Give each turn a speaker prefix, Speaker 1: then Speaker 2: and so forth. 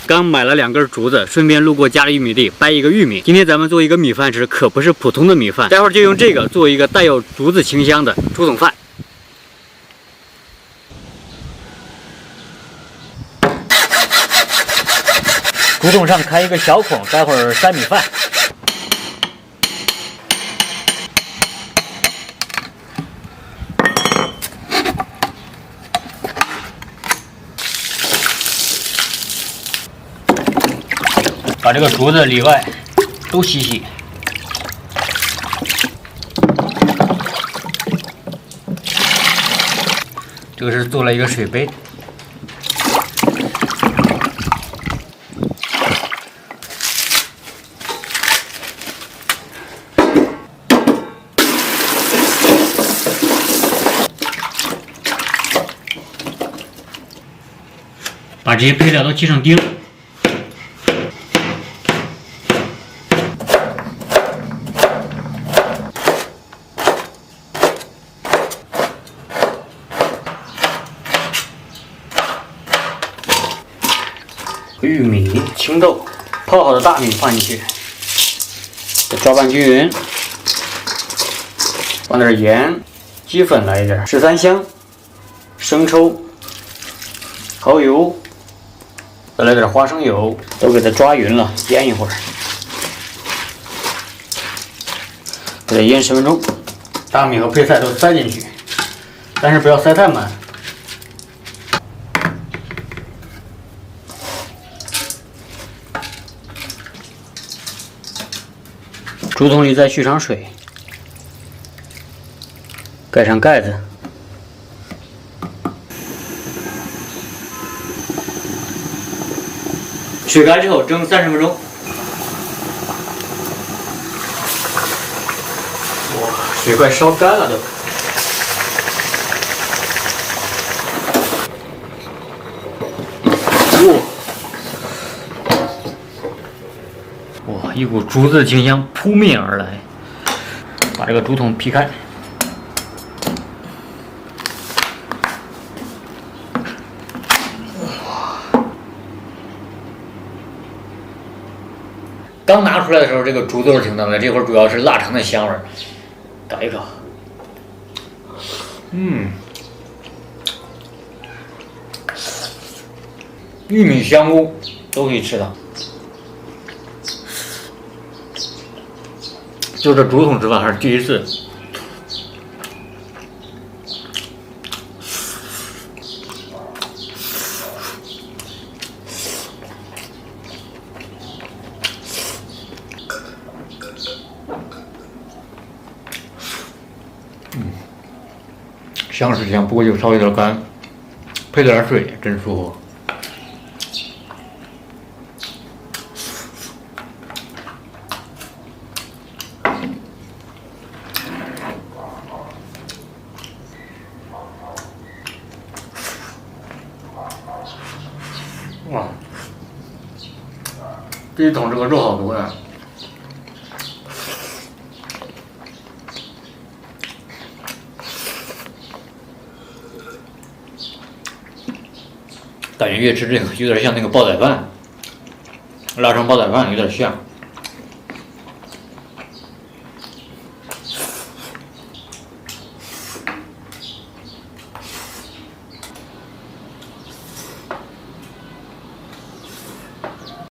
Speaker 1: 刚买了2根竹子，顺便路过家里玉米地掰一个玉米。今天咱们做一个米饭吃，可不是普通的米饭，待会儿就用这个做一个带有竹子清香的竹筒饭。竹筒上开一个小孔，待会儿筛米饭。把这个竹子里外都洗洗。这个是做了一个水杯。把这些配料都切成丁。玉米、青豆，泡好的大米放进去，再抓拌均匀，放点盐，鸡粉来一点，十三香，生抽，蚝油，再来点花生油，都给它抓匀了，腌一会儿，给它腌10分钟。大米和配菜都塞进去，但是不要塞太满。竹筒里再续上水，盖上盖子，水开之后蒸30分钟。哇，水快烧干了都。哇，一股竹子的清香扑面而来。把这个竹筒劈开，刚拿出来的时候，这个竹子味挺浓的，这会儿主要是腊肠的香味儿。搞一口，玉米、香菇都可以吃的。就这竹筒吃饭还是第一次。香是香，不过就稍微有点干，配点水真舒服。哇，这一桶这个肉好多呀！感觉越吃这个有点像那个煲仔饭，腊肠煲仔饭有点像。